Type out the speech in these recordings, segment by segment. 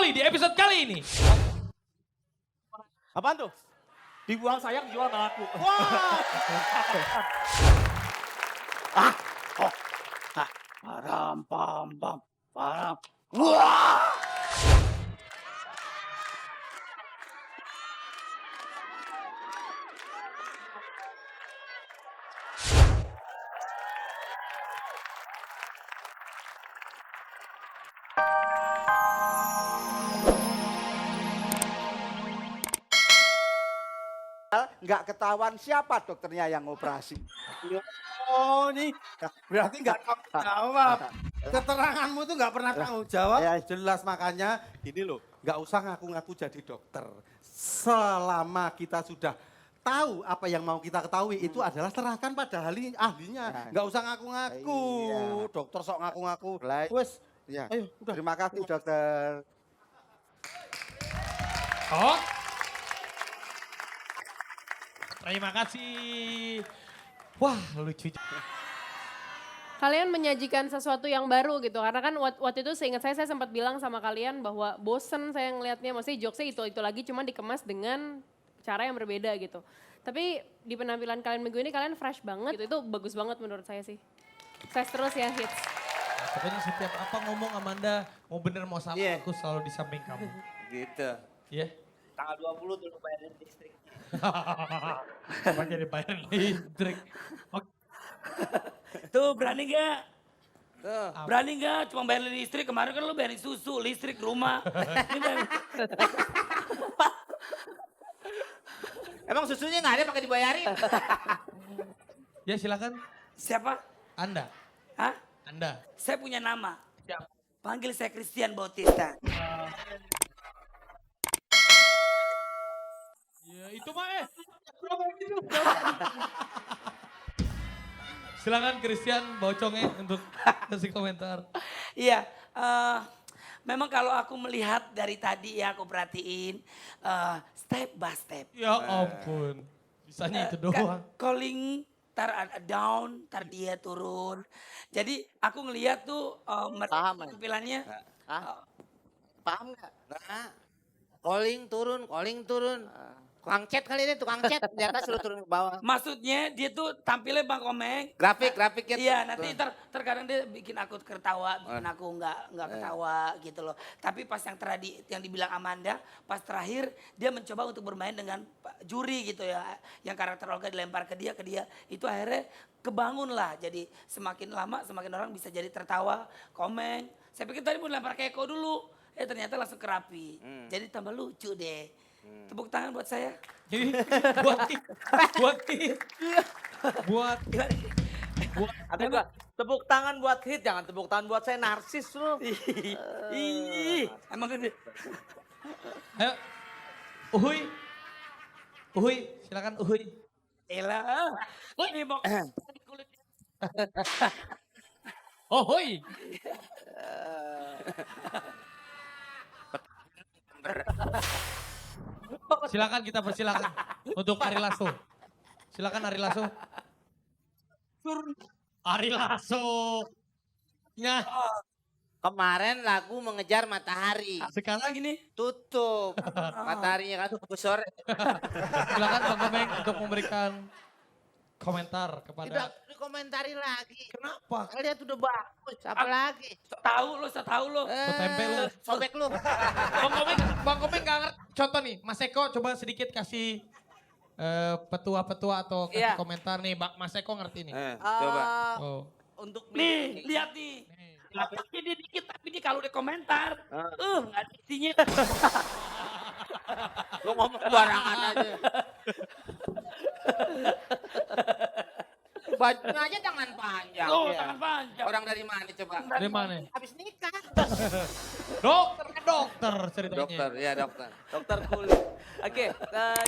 kembali di episode kali ini. Apaan tuh? Dibuang sayang, jual nggak laku. Wah! Param, pam, pam, param. Wah! Nggak ketahuan siapa dokternya yang operasi. Oh ini berarti nggak tanggung jawab. Keteranganmu tuh nggak pernah tanggung jawab. Ya. Jelas makanya gini loh, nggak usah ngaku-ngaku jadi dokter. Selama kita sudah tahu apa yang mau kita ketahui itu adalah serahkan pada ahlinya. Ya. Nggak usah ngaku-ngaku. Iya. Dokter sok ngaku-ngaku. Baik. Wes, Ya. ayo udah. Terima kasih dokter. Oh. Terima kasih. Wah, lucu. Kalian menyajikan sesuatu yang baru gitu. Karena kan waktu itu seingat saya sempat bilang sama kalian bahwa bosen saya ngelihatnya. Maksudnya jokesnya itu lagi cuma dikemas dengan cara yang berbeda gitu. Tapi di penampilan kalian minggu ini kalian fresh banget. Itu bagus banget menurut saya sih. Sukses terus ya hits. Pokoknya setiap apa ngomong Amanda, mau bener mau salah, Iya. aku selalu di samping kamu. Gitu. Iya? Tanggal 20 tuh lu bayarin listrik. Apa jadi bayar listrik? Oke. Tuh berani gak? Tuh. Berani gak cuma bayar listrik? Kemarin kan lu bayarin susu, listrik, rumah. Ini bayar- Emang susunya nggak ada pakai dibayarin? Ya silakan, Siapa? Anda. Hah? Anda. Saya punya nama. Panggil saya Christian Bautista. Ya itu mah Silakan Christian Bocongnya untuk kasih komentar. Iya, memang kalau aku melihat dari tadi ya aku perhatiin step by step. Ya ampun, bisanya itu doang. Calling, down, dia turun. Jadi aku ngelihat tuh Paham, ya? tampilannya. Hah? Paham nggak? Nah, calling turun. Tukang chat kali ini, tukang chat. Di atas suruh turun ke bawah. Maksudnya dia tuh tampilnya Bang Komeng. Grafiknya. Iya, nanti terkadang dia bikin aku ketawa, bikin aku nggak ketawa gitu loh. Tapi pas yang dibilang Amanda, pas terakhir dia mencoba untuk bermain dengan juri gitu ya, yang karakter Olga dilempar ke dia, itu akhirnya kebangun lah. Jadi semakin lama semakin orang bisa jadi tertawa, Komeng. Saya pikir tadi mau dilempar ke Eko dulu, ternyata langsung ke Rapi. Jadi tambah lucu deh. Tepuk tangan buat saya. Jadi buat Ada gua tepuk tangan buat hit, jangan tepuk tangan buat saya narsis lu. Ih, emang gede. ayo, Uhuy, silakan Uhuy. Elah, ini mau kulit. Uhuy. Silakan kita persilakan untuk Ari Lasso. Silakan Ari Lasso. Ari Lasso. Ya, Kemarin lagu mengejar matahari. sekarang Gini, Tutup. Mataharinya kan sore. silakan Bang Komeng untuk memberikan komentar Udah kepada. dikomentari lagi. Kenapa? Kalian udah bagus, apa lagi? sok tahu lo. tempe lu. Sobek lu. Bang Komeng nggak ngerti. Contoh nih, Mas Eko coba sedikit kasih petua-petua atau kasih Iya. komentar nih, Mas Eko ngerti nih. Coba. Oh. Untuk Nih, lihat nih. Lapaknya dia dikit, tapi dia kalau dia komentar, nggak ada isinya. Lu ngomong barangan aja. Bajunya aja tangan panjang. Oh, ya. tangan panjang. Orang dari mana coba? Dari mana? Habis nikah. Dokter ceritanya. Dokter, ya dokter. Dokter kulit. Oke,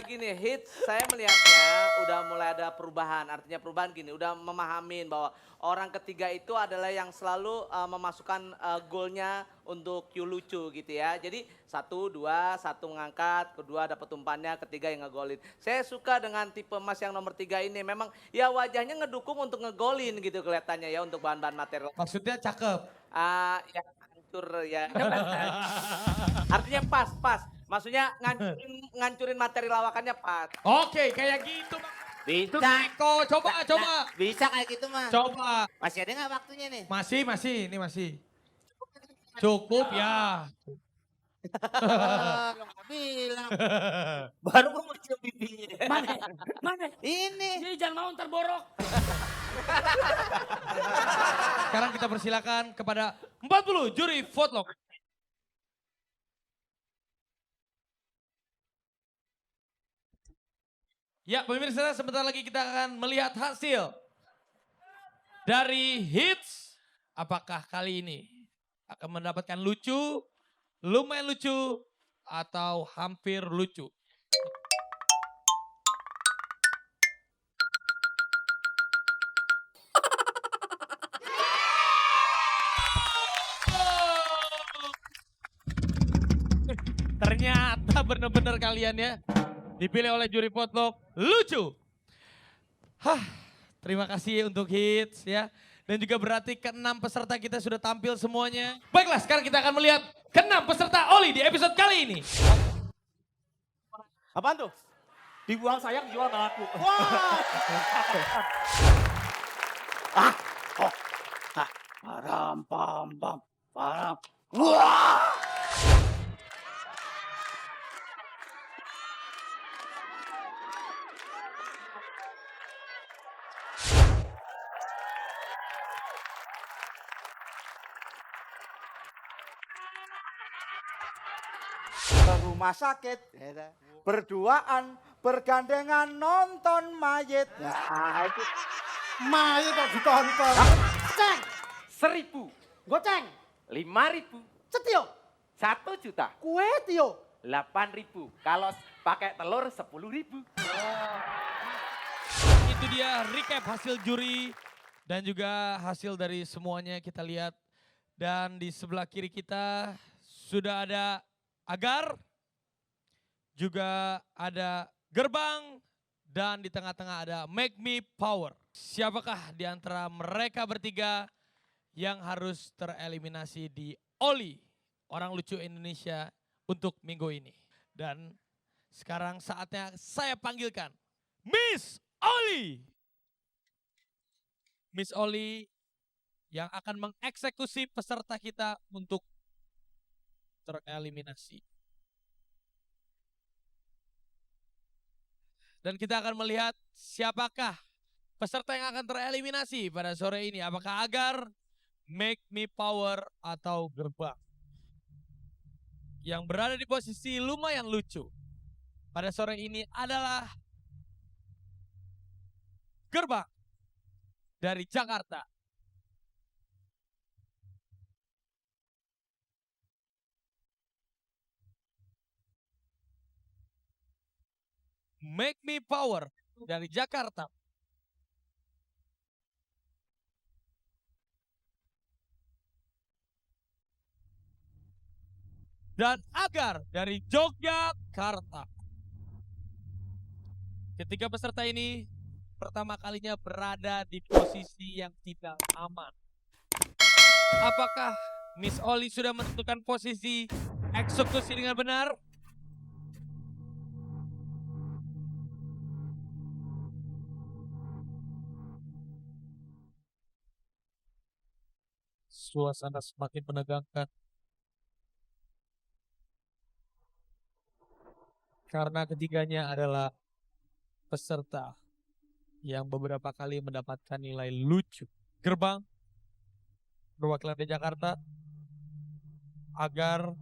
gini, hits saya melihatnya udah mulai ada perubahan. Artinya perubahan gini, udah memahamin bahwa orang ketiga itu adalah yang selalu memasukkan golnya untuk cue lucu gitu ya. Jadi 1, 2, 1 mengangkat, kedua dapat umpannya, ketiga yang ngegolin. Saya suka dengan tipe emas yang nomor 3 ini. Memang ya wajahnya ngedukung untuk ngegolin gitu kelihatannya ya untuk bahan-bahan material. Maksudnya cakep. Ya hancur ya. Artinya pas. Maksudnya ngancurin materi lawakannya pas. Oke, kayak gitu. Bang. Bisa. Eko, coba. Bisa kayak gitu mah. Coba. Masih ada nggak waktunya nih? Masih, ini masih. Cukup ya. Belum bilang. Baru mau cium pipinya. Mana? Ini. Jadi jangan mau ntar borok. Sekarang kita persilakan kepada 40 juri vote. Ya, pemirsa, sebentar lagi kita akan melihat hasil dari hits. Apakah kali ini akan mendapatkan lucu, lumayan lucu, atau hampir lucu? Ternyata benar-benar kalian ya dipilih oleh juri potlok lucu. Terima kasih untuk hits ya. Dan juga berarti ke-6 peserta kita sudah tampil semuanya. Baiklah, sekarang kita akan melihat ke-6 peserta Oli di episode kali ini. Apaan tuh? Dibuang sayang jual nggak laku. Param pam pam param. Ke rumah sakit, berduaan, bergandengan nonton mayit. Nah, itu Mayat kok ditonton. Ceng, 1.000. Goceng, 5.000. setio. 1 juta. Kue tio. 8.000. Kalau pakai telur 10.000. Itu dia recap hasil juri dan juga hasil dari semuanya kita lihat. Dan di sebelah kiri kita sudah ada Agar, juga ada Gerbang, dan di tengah-tengah ada Make Me Power. Siapakah di antara mereka bertiga yang harus tereliminasi di Oli, Orang Lucu Indonesia untuk minggu ini? Dan sekarang saatnya saya panggilkan Miss Oli. Miss Oli yang akan mengeksekusi peserta kita untuk tereliminasi. Dan kita akan melihat siapakah peserta yang akan tereliminasi pada sore ini. Apakah Agar, Make Me Power, atau Gerbang? Yang berada di posisi lumayan lucu pada sore ini adalah Gerbang dari Jakarta. Make Me Power dari Jakarta. Dan Agar dari Yogyakarta. Ketiga peserta ini pertama kalinya berada di posisi yang tidak aman. Apakah Miss Oli sudah menentukan posisi eksekusi dengan benar? Suasana semakin menegangkan. Karena ketiganya adalah peserta yang beberapa kali mendapatkan nilai lucu. Gerbang, perwakilan di Jakarta. Agar,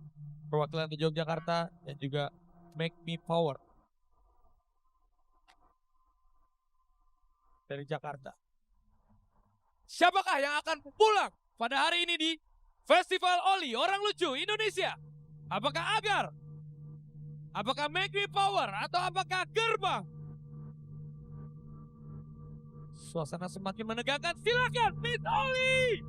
perwakilan di Yogyakarta. Dan juga Make Me Power dari Jakarta. Siapakah yang akan pulang pada hari ini di Festival Oli Orang Lucu Indonesia? Apakah Agar? Apakah Make Me Power? Atau apakah Gerbang? Suasana semakin menegangkan. Silakan Miss Oli.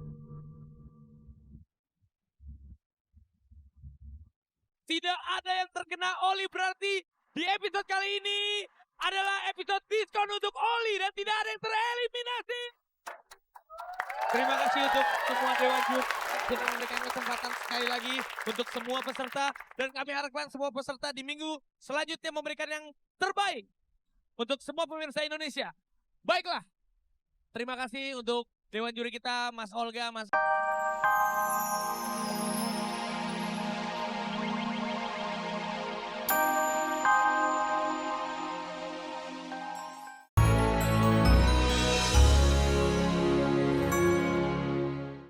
Tidak ada yang terkena Oli, berarti di episode kali ini adalah episode diskon untuk Oli dan tidak ada yang tereliminasi. Terima kasih untuk semua Dewan Juri. Kita memberikan kesempatan sekali lagi untuk semua peserta. Dan kami harapkan semua peserta di minggu selanjutnya memberikan yang terbaik untuk semua pemirsa Indonesia. Baiklah, terima kasih untuk Dewan Juri kita, Mas Olga, Mas...